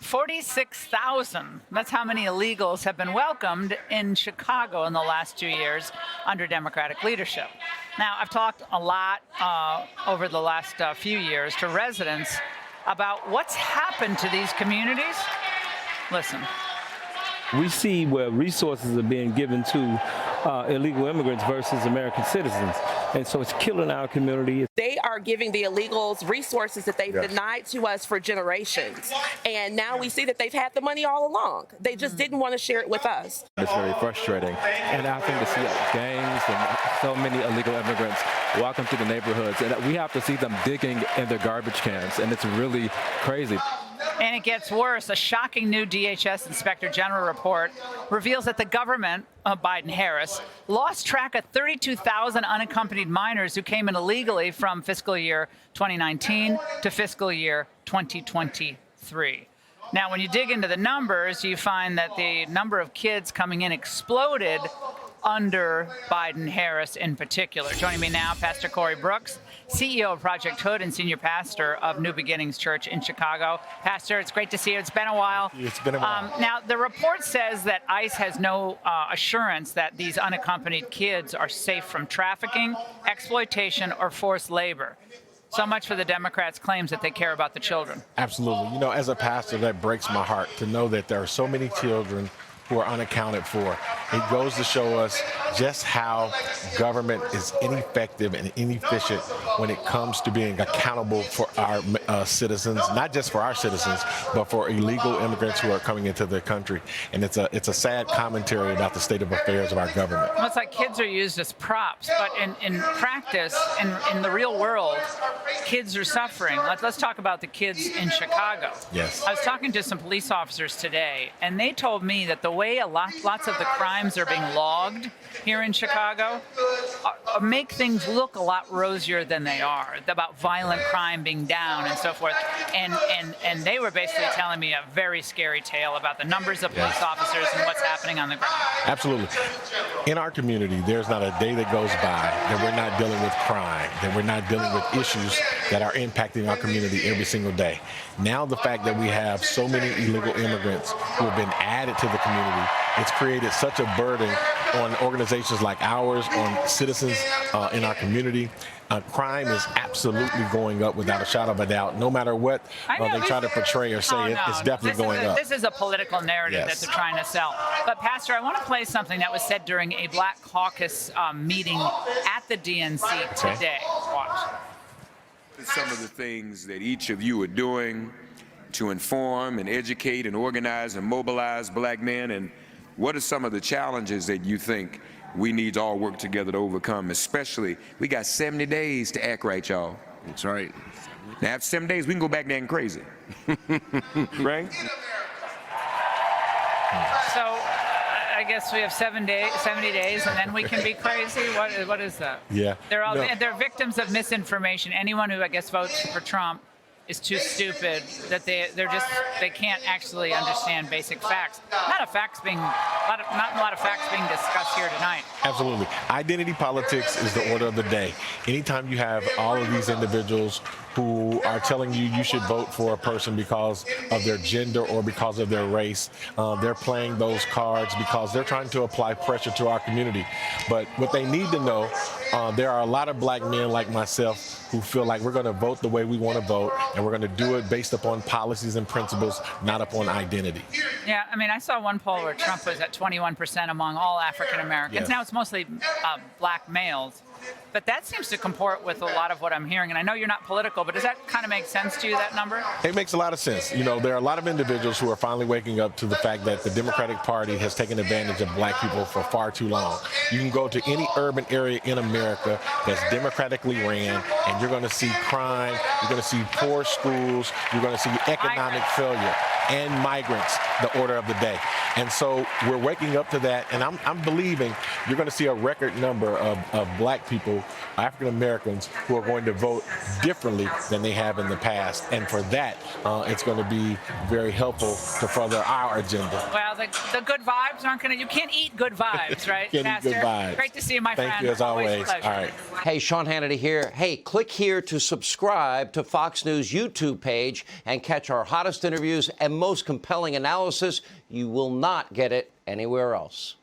46,000. That's how many illegals have been welcomed in Chicago in the last 2 years under Democratic leadership. Now, I've talked a lot over the last few years to residents about what's happened to these communities. Listen. We see where resources are being given to illegal immigrants versus American citizens. And so it's killing our community. They are giving the illegals resources that they've denied to us for generations. And now we see that they've had the money all along. They just didn't want to share it with us. It's very frustrating. And I think to see gangs and so many illegal immigrants walking through the neighborhoods, and we have to see them digging in their garbage cans. And it's really crazy. And it gets worse. A shocking new DHS Inspector General report reveals that the government, Biden-Harris, lost track of 32,000 unaccompanied minors who came in illegally from fiscal year 2019 to fiscal year 2023. Now, when you dig into the numbers, you find that the number of kids coming in exploded under Biden-Harris in particular. Joining me now, Pastor Corey Brooks, CEO of Project Hood and senior pastor of New Beginnings Church in Chicago. Pastor, it's great to see you. It's been a while. It's been a while. Now, the report says that ICE has no assurance that these unaccompanied kids are safe from trafficking, exploitation, or forced labor. So much for the Democrats' claims that they care about the children. Absolutely. You know, as a pastor, that breaks my heart to know that there are so many children who are unaccounted for. It goes to show us just how government is ineffective and inefficient when it comes to being accountable for our citizens, not just for our citizens, but for illegal immigrants who are coming into the country. And it's a sad commentary about the state of affairs of our government. Well, it's like kids are used as props, but in practice, in the real world, kids are suffering. Let's talk about the kids in Chicago. Yes. I was talking to some police officers today, and they told me that the way lots of the crimes are being logged here in Chicago make things look a lot rosier than they are, about violent crime being down and so forth. And they were basically telling me a very scary tale about the numbers of police officers and what's happening on the ground. Absolutely. In our community, there's not a day that goes by that we're not dealing with crime, that we're not dealing with issues that are impacting our community every single day. Now the fact that we have so many illegal immigrants who have been added to the community, it's created such a burden on organizations like ours, on citizens in our community. Crime is absolutely going up without a shadow of a doubt. No matter what they try to portray or say, it's definitely going up. This is a political narrative that they're trying to sell. But, Pastor, I want to play something that was said during a Black Caucus meeting at the DNC today. Watch. Some of the things that each of you are doing to inform and educate and organize and mobilize black men, and what are some of the challenges that you think we need to all work together to overcome? Especially, we got 70 days to act right, y'all. That's right. Now, after 7 days, we can go back there and crazy. Right? So, I guess we have 70 days, and then we can be crazy. What is that? Yeah. They're victims of misinformation. Anyone who, I guess, votes for Trump is too stupid that they can't actually understand basic facts. Not a lot of facts being discussed here tonight. Absolutely. Identity politics is the order of the day. Anytime you have all of these individuals who are telling you you should vote for a person because of their gender or because of their race, they're playing those cards because they're trying to apply pressure to our community. But what they need to know, there are a lot of black men like myself who feel like we're going to vote the way we want to vote, and we're going to do it based upon policies and principles, not upon identity. Yeah, I mean, I saw one poll where Trump was at 21% among all African Americans. Yes. Now it's mostly black males. But that seems to comport with a lot of what I'm hearing. And I know you're not political, but does that kind of make sense to you, that number? It makes a lot of sense. You know, there are a lot of individuals who are finally waking up to the fact that the Democratic Party has taken advantage of black people for far too long. You can go to any urban area in America that's democratically ran, and you're going to see crime, you're going to see poor schools, you're going to see economic failure, and migrants, the order of the day. And so we're waking up to that, and I'm believing you're going to see a record number of black people, African Americans, who are going to vote differently than they have in the past. And for that, it's going to be very helpful to further our agenda. Well, the good vibes aren't going to, you can't eat good vibes, right, Can't eat Pastor? good vibes. Great to see you, my friend. Thank you, as always. A pleasure. All right. Hey, Sean Hannity here. Hey, click here to subscribe to Fox News YouTube page and catch our hottest interviews and most compelling analysis. You will not get it anywhere else.